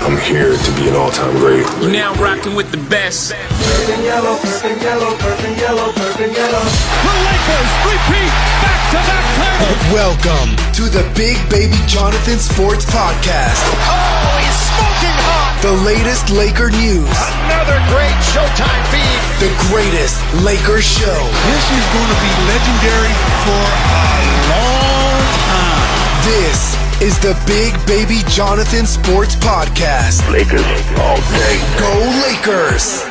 I'm here to be an all-time great. You're now rocking with the best. Purple and yellow, purple and yellow, purple and yellow, purple and yellow. The Lakers repeat back-to-back titles. Welcome to the Bigbabyjonathan Sports Podcast. Oh, he's smoking hot. The latest Laker news. Another great Showtime feed. The greatest Lakers show. This is going to be legendary for a long time. This is the Bigbabyjonathan Sports Podcast. Lakers all day. Go Lakers!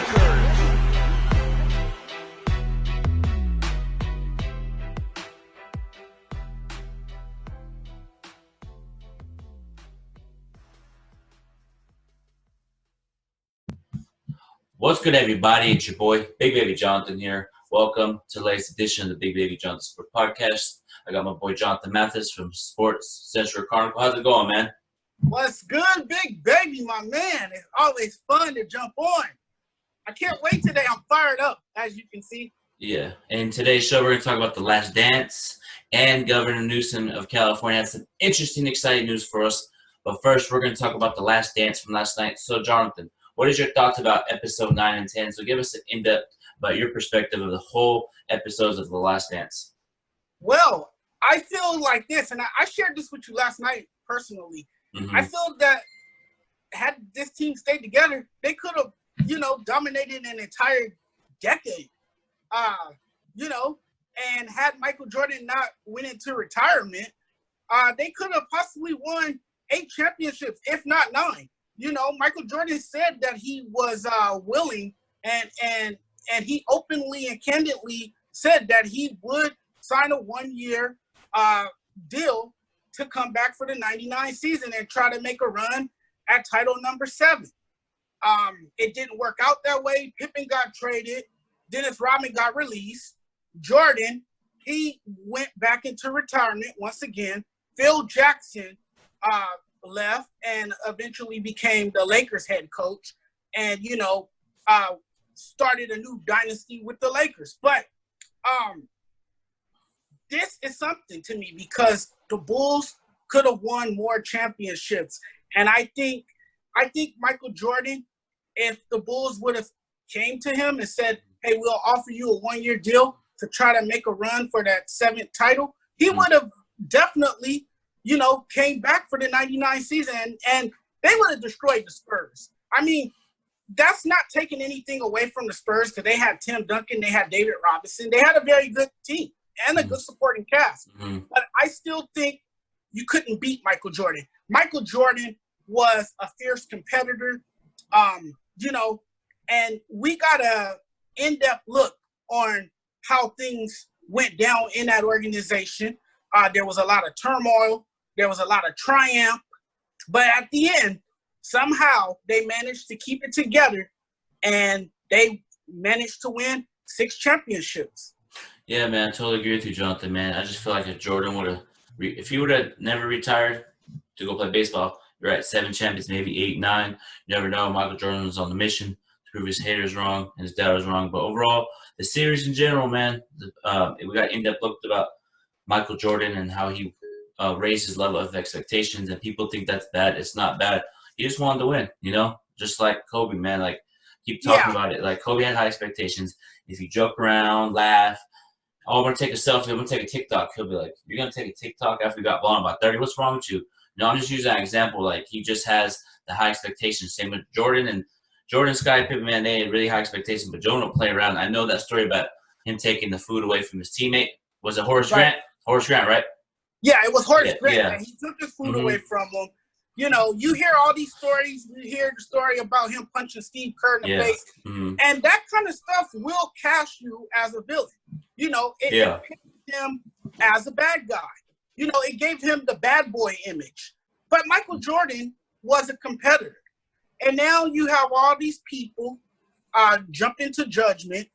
What's good, everybody? It's your boy, Bigbabyjonathan here. Welcome to the latest edition of the Bigbabyjonathan Sports Podcast. I got my boy Jonathan Mathis from Sports Central Chronicle. How's it going, man? What's good, Big Baby, my man? It's always fun to jump on. I can't wait today. I'm fired up, as you can see. Yeah. In today's show, we're going to talk about The Last Dance, and Governor Newsom of California has some interesting, exciting news for us. But first, we're going to talk about The Last Dance from last night. So, Jonathan, what is your thoughts about episode 9 and 10? So give us an in-depth about your perspective of the whole episodes of The Last Dance. Well, I feel like this, and I shared this with you last night personally. Mm-hmm. I feel that had this team stayed together, they could have, dominated an entire decade. And had Michael Jordan not went into retirement, they could have possibly won 8 championships, if not 9. Michael Jordan said that he was willing and he openly and candidly said that he would sign a 1-year deal to come back for the 99 season and try to make a run at title number 7. It didn't work out that way. Pippen got traded. Dennis Rodman got released. Jordan, he went back into retirement once again. Phil Jackson left and eventually became the Lakers head coach and, started a new dynasty with the Lakers. But this is something to me because the Bulls could have won more championships. And I think Michael Jordan, if the Bulls would have came to him and said, hey, we'll offer you a 1-year deal to try to make a run for that 7th title, he would have definitely came back for the 99 season and they would have destroyed the Spurs. I mean, that's not taking anything away from the Spurs because they had Tim Duncan, they had David Robinson. They had a very good team and a good supporting cast. Mm-hmm. But I still think you couldn't beat Michael Jordan. Michael Jordan was a fierce competitor, and we got a in-depth look on how things went down in that organization. There was a lot of turmoil. There was a lot of triumph. But at the end, somehow they managed to keep it together, and they managed to win 6 championships. Yeah, man, I totally agree with you, Jonathan, man. I just feel like if Jordan would have if he would have never retired to go play baseball, you're at 7 champions, maybe 8, 9. You never know. Michael Jordan was on the mission to prove his haters wrong and his doubters wrong. But overall, the series in general, man, we got in-depth look about Michael Jordan and how he raised his level of expectations, and people think that's bad. It's not bad. He just wanted to win, just like Kobe, man. Like, keep talking about it. Like, Kobe had high expectations. If you joke around, laugh, oh, I'm going to take a selfie, I'm going to take a TikTok, he'll be like, you're going to take a TikTok after you got blown by 30? What's wrong with you? I'm just using that example. Like, he just has the high expectations. Same with Jordan and Sky Pippen, man, they had really high expectations, but Jordan don't play around. I know that story about him taking the food away from his teammate. Was it Horace Grant? Horace Grant, right? Yeah, it was Horace Grant. Yeah. He took his food away from him. You hear all these stories. You hear the story about him punching Steve Kerr in the face. Mm-hmm. And that kind of stuff will cast you as a villain. It painted him as a bad guy. It gave him the bad boy image. But Michael Jordan was a competitor. And now you have all these people jump into judgment.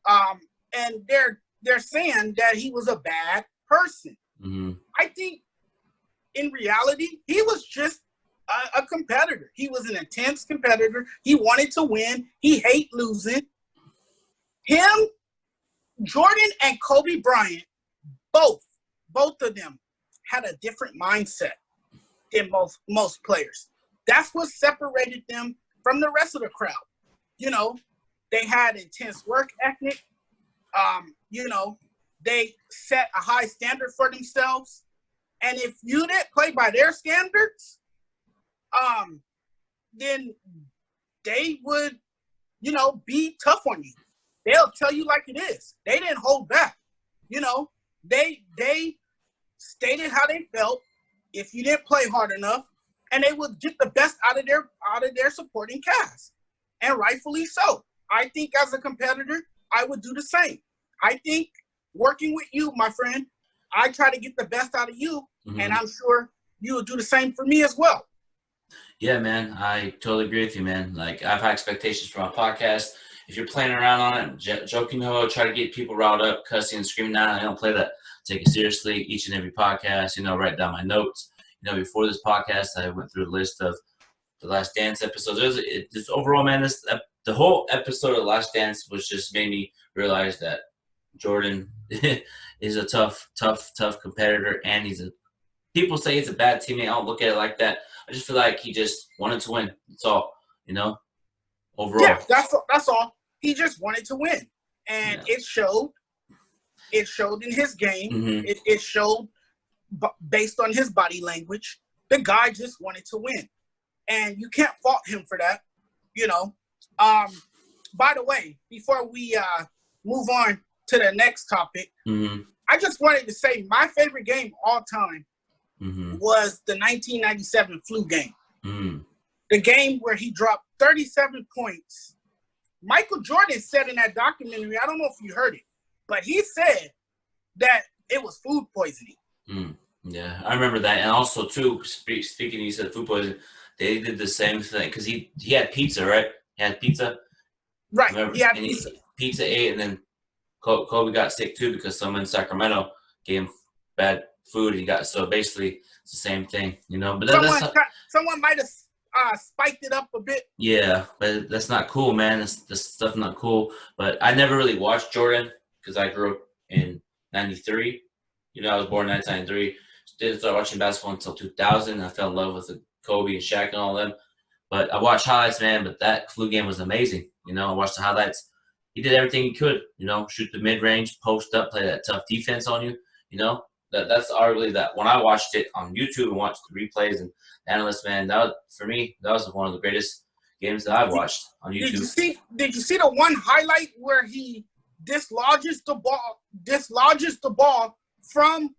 And they're saying that he was a bad person. Mm-hmm. I think in reality, he was just a competitor. He was an intense competitor. He wanted to win. He hated losing. Jordan and Kobe Bryant, both of them had a different mindset than most players. That's what separated them from the rest of the crowd. You know, they had intense work ethic. You know, they set a high standard for themselves. And if you didn't play by their standards, then they would, you know, be tough on you. They'll tell you like it is. They didn't hold back. You know, they stated how they felt if you didn't play hard enough, and they would get the best out of their supporting cast. And rightfully so. I think as a competitor, I would do the same. I think working with you, my friend, I try to get the best out of you, and I'm sure you will do the same for me as well. Yeah, man, I totally agree with you, man. Like, I've had expectations for my podcast. If you're playing around on it, joking, try to get people riled up, cussing and screaming down, I don't play that. Take it seriously each and every podcast, you know, write down my notes. You know, before this podcast, I went through a list of the Last Dance episodes. Just overall, man, the whole episode of The Last Dance was just made me realize that Jordan is a tough competitor, and people say he's a bad teammate. I don't look at it like that. I just feel like he just wanted to win. That's all, you know, overall. Yeah, that's all. He just wanted to win, and it showed. It showed in his game. It showed based on his body language. The guy just wanted to win, and you can't fault him for that, you know. By the way, before we move on to the next topic, I just wanted to say my favorite game all time was the 1997 flu game. The game where he dropped 37 points. Michael Jordan said in that documentary, I don't know if you heard it, but he said that it was food poisoning. Yeah, I remember that. And also, too, speaking, you said food poisoning, they did the same thing because he had pizza, right? He had pizza. Right, Remember? he had and pizza. Pizza ate, and then Kobe got sick, too, because someone in Sacramento gave him bad food. So basically, it's the same thing, you know. But Someone might have spiked it up a bit. Yeah, but that's not cool, man. This stuff not cool. But I never really watched Jordan because I grew up in 93. You know, I was born in 1993. Didn't start watching basketball until 2000. I fell in love with Kobe and Shaq and all them. But I watched highlights, man. But that flu game was amazing. You know, I watched the highlights. He did everything he could. You know, shoot the mid-range, post up, play that tough defense on you. You know, that's arguably that. When I watched it on YouTube and watched the replays and analysts, man, for me, that was one of the greatest games that I've watched on YouTube. Did you see the one highlight where he dislodges the ball from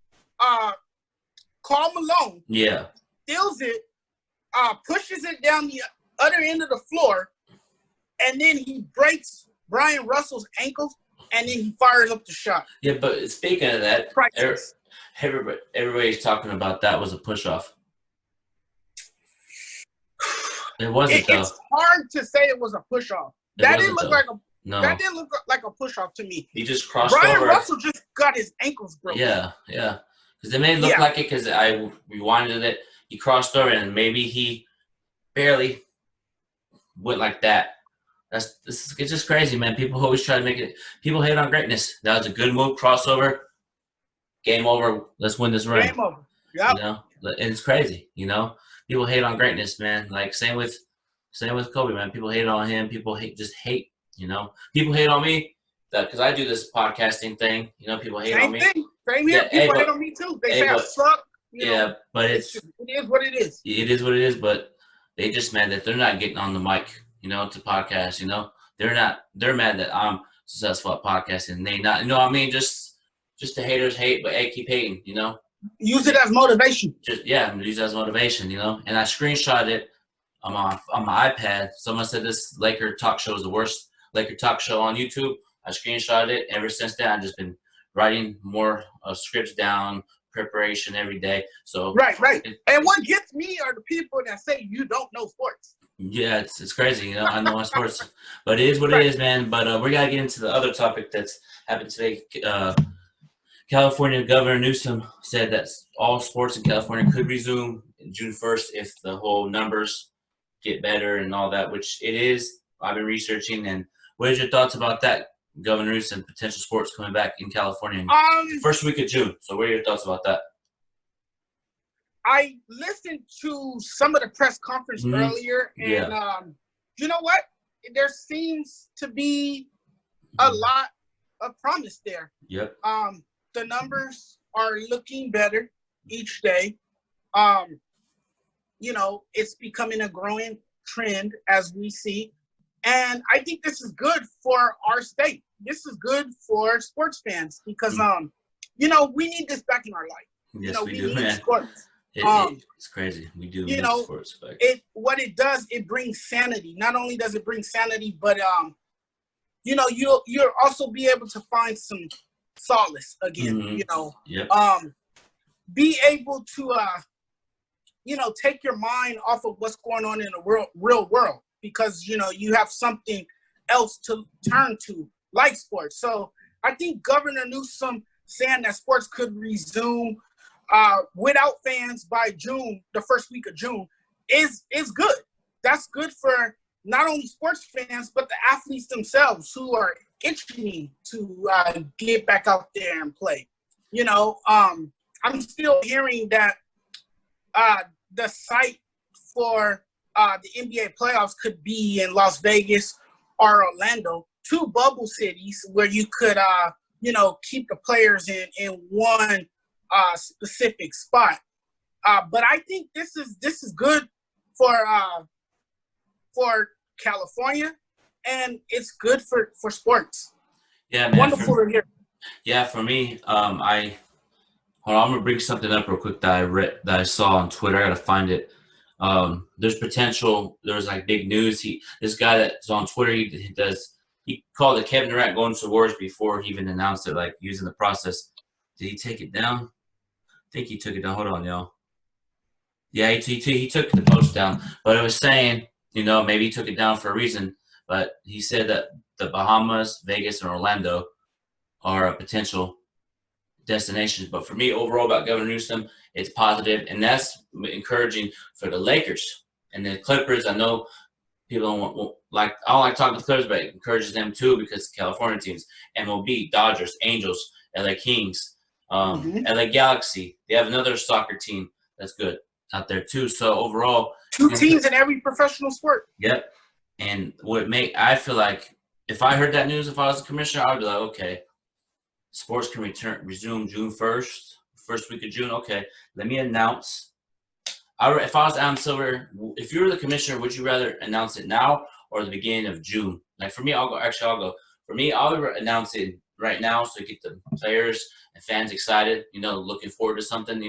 Karl Malone? Yeah. Steals it, pushes it down the other end of the floor, and then he breaks Brian Russell's ankles, and then he fires up the shot. Yeah, but speaking of that, everybody's talking about that was a push-off. It wasn't, though. It's hard to say it was a push-off. That didn't look like a push-off to me. He just crossed Brian over. Russell just got his ankles broken. Yeah. Because it may look like it because I rewinded it. He crossed over, and maybe he barely went like that. It's just crazy, man. People always try to make it. People hate on greatness. That was a good move, crossover. Game over. Let's win this run. Game over. Yeah. You know, and it's crazy. You know, people hate on greatness, man. Like same with Kobe, man. People hate on him. People just hate. You know, people hate on me because I do this podcasting thing. You know, people hate on me. Same here. People hate on me too. They say I suck. But it is what it is. It is what it is. But they just mad that they're not getting on the mic. You know, to podcast. You know, they're mad that I'm successful at podcasting. And they not. You know what I mean? Just the haters hate, but hey, keep hating. You know. Use it as motivation. Use it as motivation. You know, and I screenshot it on my iPad. Someone said this Laker talk show is the worst Laker talk show on YouTube. I screenshot it. Ever since then, I've just been writing more scripts down, preparation every day. So right. And what gets me are the people that say you don't know sports. Yeah, it's crazy. You know, I know my sports, but it is what it is, man. But we gotta get into the other topic that's happened today. California Governor Newsom said that all sports in California could resume June 1st if the whole numbers get better and all that, which it is. I've been researching. And what is your thoughts about that, Governor Newsom, potential sports coming back in California in first week of June? So what are your thoughts about that? I listened to some of the press conference earlier, and you know what? There seems to be a lot of promise there. Yep. The numbers are looking better each day. It's becoming a growing trend as we see. And I think this is good for our state. This is good for sports fans because, we need this back in our life. Yes, we do, need man. sports. It's crazy. We do need sports back. What it does, it brings sanity. Not only does it bring sanity, but, you'll also be able to find some solace again, Yep. Be able to, take your mind off of what's going on in the real world because, you have something else to turn to like sports. So I think Governor Newsom saying that sports could resume without fans by June, the first week of June, is good. That's good for not only sports fans, but the athletes themselves who are itching to get back out there and play. I'm still hearing that the site for the NBA playoffs could be in Las Vegas or Orlando, two bubble cities where you could, keep the players in one specific spot. But I think this is good for California, and it's good for sports. Yeah, man. Wonderful to hear. Yeah, for me, I'm gonna bring something up real quick that I saw on Twitter. I gotta find it. There's potential. There's like big news. This guy that's on Twitter, he called it Kevin Durant going to Warriors before he even announced it, like using the process. Did he take it down? I think he took it down. Hold on, y'all. Yeah, he took the post down, but it was saying, maybe he took it down for a reason. But he said that the Bahamas, Vegas, and Orlando are a potential destinations. But for me, overall, about Governor Newsom, it's positive, and that's encouraging for the Lakers and the Clippers. I know people don't like. I don't like talking to the Clippers, but it encourages them too because California teams, MLB, Dodgers, Angels, LA Kings, LA Galaxy. They have another soccer team that's good out there too. So overall, two teams in every professional sport. Yep. And I feel like if I heard that news, if I was a commissioner, I'd be like, okay, sports can resume June 1st, first week of June. Okay, let me announce. If I was Adam Silver, if you were the commissioner, would you rather announce it now or the beginning of June? Like for me, I'll go. For me, I'll announce it right now so get the players and fans excited, looking forward to something,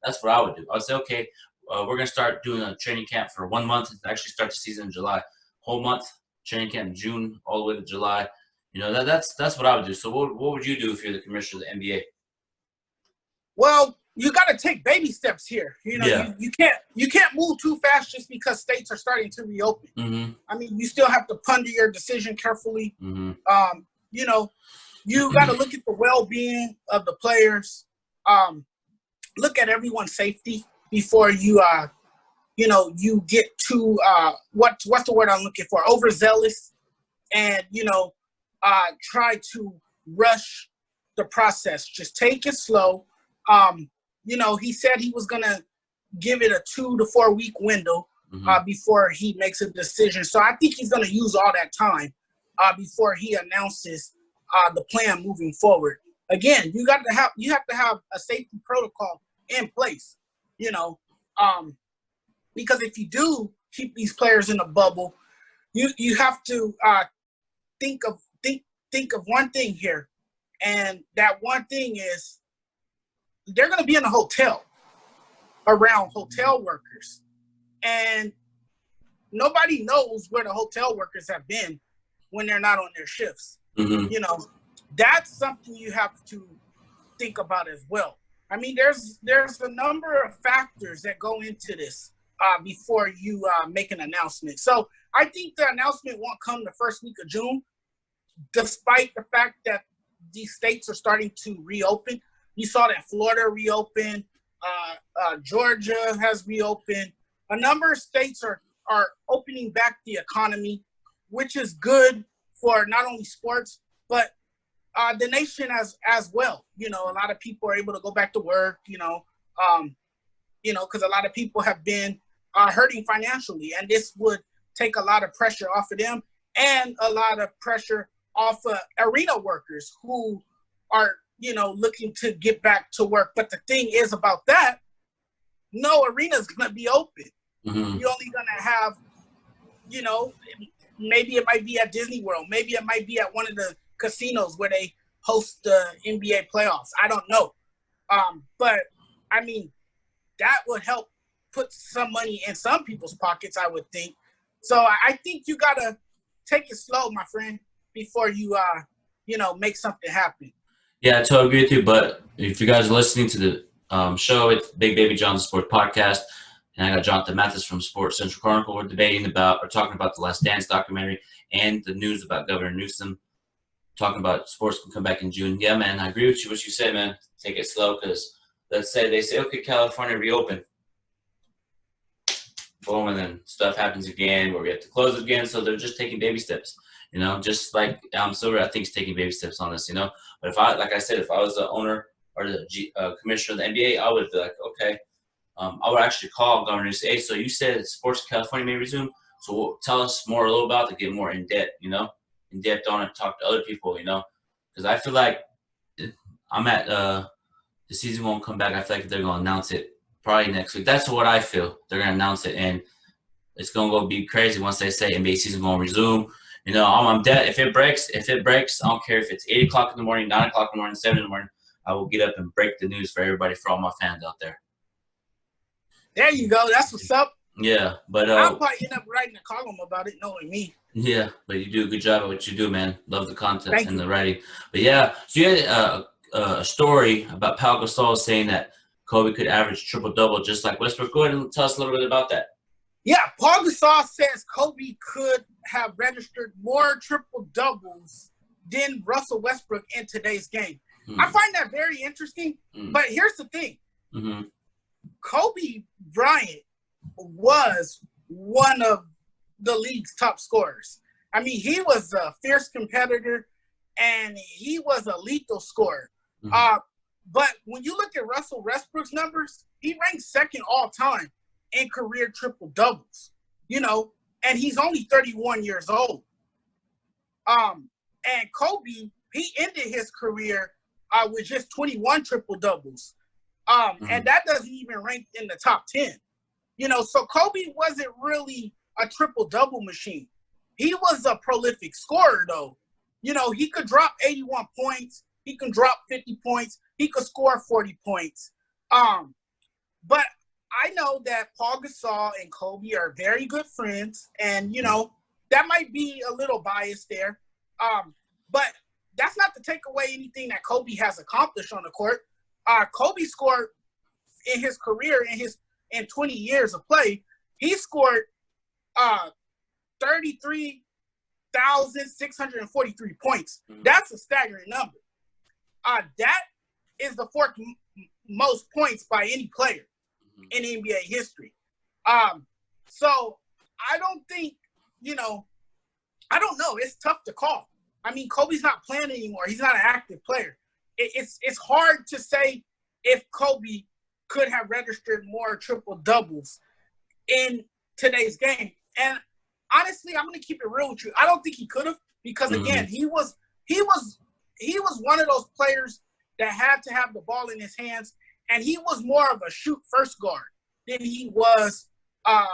That's what I would do. I would say, okay, we're going to start doing a training camp for 1 month to actually start the season in July. Whole month, training camp in June all the way to July. That's what I would do. So what would you do if you're the commissioner of the NBA? Well, you got to take baby steps here. Yeah. You can't move too fast just because states are starting to reopen. Mm-hmm. I mean, you still have to ponder your decision carefully. Mm-hmm. You got to look at the well-being of the players. Look at everyone's safety before you get too what's the word I'm looking for? Overzealous, and try to rush the process. Just take it slow. He said he was gonna give it a 2 to 4 week window before he makes a decision. So I think he's gonna use all that time before he announces the plan moving forward. Again, you have to have a safety protocol in place. Because if you do keep these players in a bubble, you have to think of one thing here, and that one thing is they're going to be in a hotel around hotel workers, and nobody knows where the hotel workers have been when they're not on their shifts. Mm-hmm. That's something you have to think about as well. I mean, there's a number of factors that go into this before you make an announcement. So I think the announcement won't come the first week of June, despite the fact that these states are starting to reopen. You saw that Florida reopened, Georgia has reopened. A number of states are opening back the economy, which is good for not only sports, but the nation as well. A lot of people are able to go back to work, because a lot of people have been hurting financially, and this would take a lot of pressure off of them and a lot of pressure off of arena workers who are, looking to get back to work. But the thing is about that, no arena's going to be open. Mm-hmm. You're only going to have, maybe it might be at Disney World. Maybe it might be at one of the casinos where they host the NBA playoffs. I don't know. But, I mean, that would help put some money in some people's pockets, I would think. So I think you got to take it slow, my friend, before you, make something happen. Yeah, I totally agree with you. But if you guys are listening to the show, it's Big Baby Jonathan Sport Podcast. And I got Jonathan Mathis from Sports Central Chronicle. We're talking about the Last Dance documentary and the news about Governor Newsom. Talking about sports can come back in June. Yeah, man, I agree with you. What you say, man. Take it slow, because let's say they say, okay, California reopen. Boom, and then stuff happens again where we have to close it again. So they're just taking baby steps, just like Silver, I think, is taking baby steps on this, But if I was the owner or the commissioner of the NBA, I would be like, okay. I would actually call Governor and say, hey, so you said sports in California may resume. So tell us more a little about it, get more in depth, in depth on it, talk to other people, because I feel like I'm at the season won't come back. I feel like they're going to announce it probably next week. That's what I feel. They're going to announce it, and it's going to go be crazy once they say NBA season going to resume. I'm dead. If it breaks, I don't care if it's 8 o'clock in the morning, 9 o'clock in the morning, 7 in the morning. I will get up and break the news for everybody, for all my fans out there. There you go. That's what's up. Yeah, but I'll probably end up writing a column about it, knowing me. Yeah, but you do a good job at what you do, man. Love the content and the writing. But yeah, so you had a story about Pau Gasol saying that Kobe could average triple-double just like Westbrook. Go ahead and tell us a little bit about that. Yeah, Paul Gasol says Kobe could have registered more triple-doubles than Russell Westbrook in today's game. I find that very interesting, but here's the thing. Mm-hmm. Kobe Bryant was one of the league's top scorers. I mean, he was a fierce competitor, and he was a lethal scorer. Mm-hmm. But when you look at Russell Westbrook's numbers, he ranks second all time in career triple-doubles, and he's only 31 years old. And Kobe, he ended his career with just 21 triple-doubles. And that doesn't even rank in the top 10. So Kobe wasn't really a triple-double machine. He was a prolific scorer, though. He could drop 81 points. He can drop 50 points. He could score 40 points. But I know that Paul Gasol and Kobe are very good friends. And, that might be a little biased there. But that's not to take away anything that Kobe has accomplished on the court. Kobe scored in his career, in 20 years of play, he scored 33,643 points. That's a staggering number. That is the fourth most points by any player in NBA history. So I don't think, I don't know. It's tough to call. I mean, Kobe's not playing anymore. He's not an active player. It's hard to say if Kobe could have registered more triple-doubles in today's game. And honestly, I'm going to keep it real with you. I don't think he could have, because again, he was one of those players that had to have the ball in his hands, and he was more of a shoot-first guard than he was a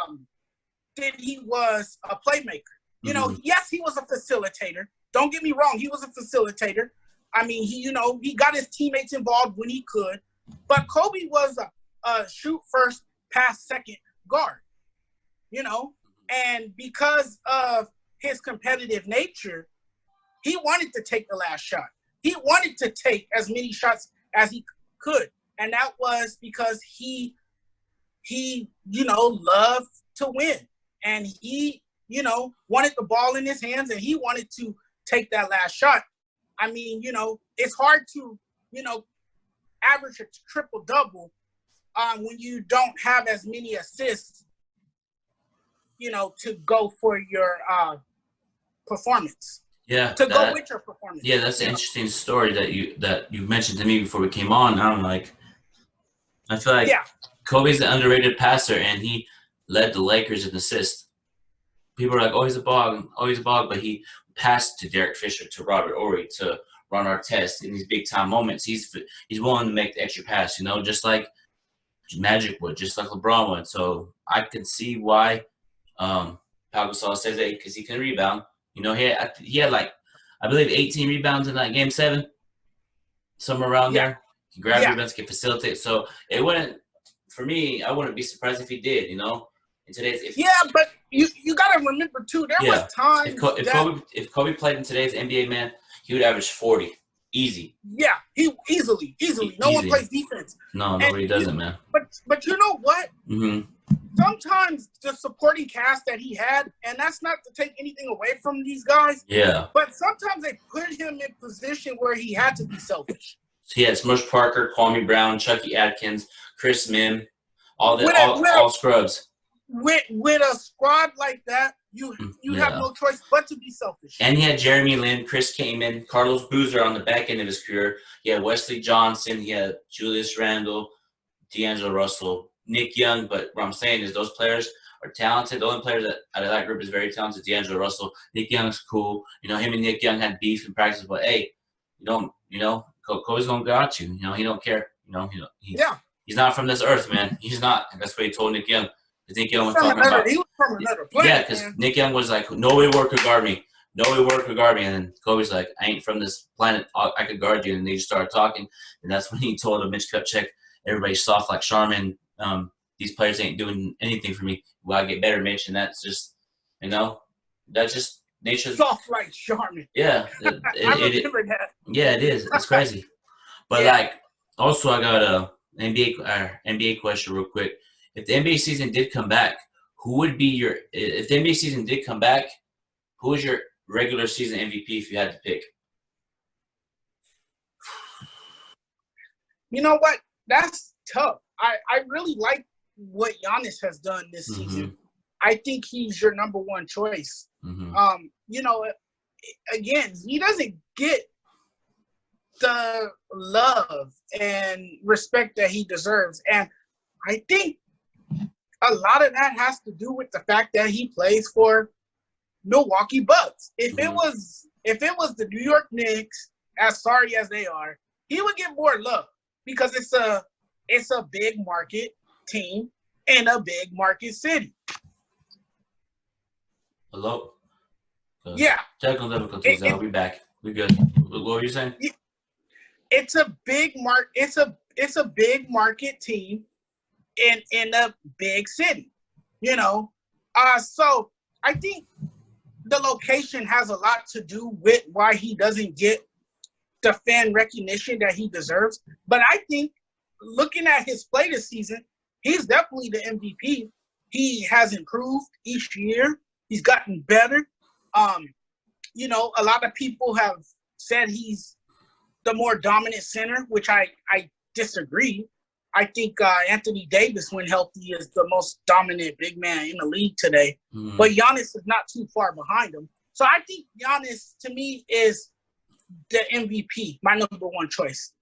playmaker. Yes, he was a facilitator. Don't get me wrong, he was a facilitator. I mean, he got his teammates involved when he could, but Kobe was a shoot first, pass second guard, and because of his competitive nature, he wanted to take the last shot. He wanted to take as many shots as he could, and that was because he loved to win, and he wanted the ball in his hands, and he wanted to take that last shot. I mean, it's hard to, average a triple-double when you don't have as many assists, to go for your performance. Yeah. Go with your performance. Yeah, that's an interesting story that you mentioned to me before we came on. I'm like, I feel like Kobe's an underrated passer, and he led the Lakers in assists. People are like, oh, he's a bog, but he passed to Derek Fisher, to Robert Horry, to Ron Artest in these big-time moments. He's willing to make the extra pass, just like Magic would, just like LeBron would. So I can see why Pau Gasol says that, because he can rebound. He had like, I believe, 18 rebounds in that Game 7, somewhere around there. He can grab rebounds, can facilitate. So it wouldn't, for me, I wouldn't be surprised if he did, In today's, but you got to remember too, there was times if Kobe played in today's NBA, man, he would average 40. Easy. Yeah, he easily. No one plays defense. No, nobody doesn't, man. But you know what? Mm-hmm. Sometimes the supporting cast that he had, and that's not to take anything away from these guys. Yeah. But sometimes they put him in position where he had to be selfish. So he had Smush Parker, Kwame Brown, Chucky Atkins, Chris Mim, all scrubs. With a squad like that, you have no choice but to be selfish. And he had Jeremy Lin, Chris Kaman, Carlos Boozer on the back end of his career. He had Wesley Johnson. He had Julius Randle, D'Angelo Russell, Nick Young. But what I'm saying is those players are talented. The only player out of that group is very talented, D'Angelo Russell. Nick Young's cool. Him and Nick Young had beef in practice. But, hey, Kobe's going to go at you. He don't care. He's not from this earth, man. He's not. And that's what he told Nick Young. Nick Young was talking about. He was from another planet. Yeah, because Nick Young was like, nobody work could guard me. Nobody work could guard me. And then Kobe's like, I ain't from this planet. I could guard you. And they just started talking. And that's when he told him, Mitch Kupchak, everybody's soft like Charmin. These players ain't doing anything for me. Well, I get better, Mitch. And that's just, that's just nature. Soft like Charmin. Yeah. I remember that. Yeah, it is. It's crazy. But, also I got a NBA question real quick. If the NBA season did come back, who would be if the NBA season did come back, who is your regular season MVP if you had to pick? You know what? That's tough. I really like what Giannis has done this season. I think he's your number one choice. Again, he doesn't get the love and respect that he deserves. And I think a lot of that has to do with the fact that he plays for Milwaukee Bucks. If it was the New York Knicks, as sorry as they are, he would get more love because it's a big market team in a big market city. Hello? Yeah. Technical difficulties. I'll be back. We good. What were you saying? It's a big big market team in a big city, so I think the location has a lot to do with why he doesn't get the fan recognition that he deserves. But I think looking at his play this season, he's definitely the MVP. He has improved each year. He's gotten better. A lot of people have said he's the more dominant center, which I disagree. I think Anthony Davis, when healthy, is the most dominant big man in the league today. But Giannis is not too far behind him. So I think Giannis, to me, is the MVP, my number one choice.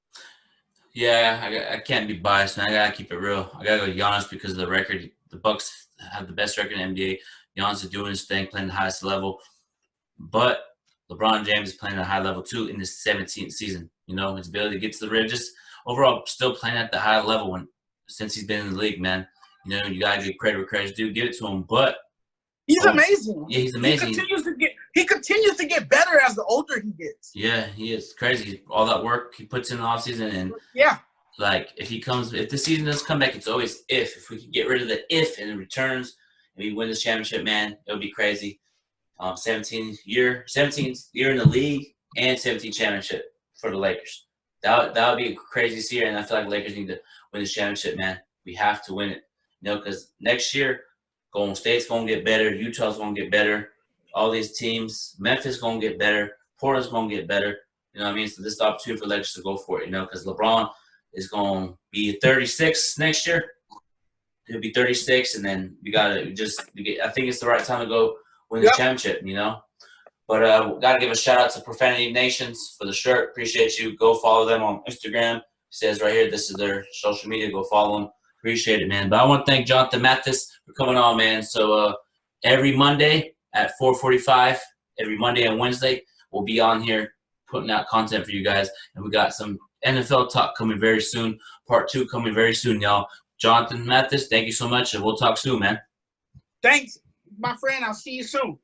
Yeah, I can't be biased, man. I got to keep it real. I got to go Giannis because of the record. The Bucks have the best record in the NBA. Giannis is doing his thing, playing the highest level. But LeBron James is playing at a high level, too, in his 17th season. His ability to get to the rim, just overall still playing at the high level since he's been in the league, man. You got to give credit where credit's due, give it to him. But he's amazing. Yeah, he's amazing. He continues to get better as the older he gets. Yeah, he is crazy. All that work he puts in the offseason. And, if the season does come back, it's always if. If we can get rid of the if and it returns and we win this championship, man, it'll be crazy. 17th year in the league and 17th championship for the Lakers. That would be a crazy year, and I feel like the Lakers need to win this championship, man. We have to win it, because next year, Golden State's going to get better, Utah's going to get better, all these teams, Memphis going to get better, Portland's going to get better, you know what I mean? So this is the opportunity for the Lakers to go for it, because LeBron is going to be 36 next year. He'll be 36, and then we got to I think it's the right time to go win the championship, But got to give a shout-out to Profanity Nations for the shirt. Appreciate you. Go follow them on Instagram. says right here, this is their social media. Go follow them. Appreciate it, man. But I want to thank Jonathan Mathis for coming on, man. So every Monday at 4:45, every Monday and Wednesday, we'll be on here putting out content for you guys. And we got some NFL talk coming very soon. Part 2 coming very soon, y'all. Jonathan Mathis, thank you so much, and we'll talk soon, man. Thanks, my friend. I'll see you soon.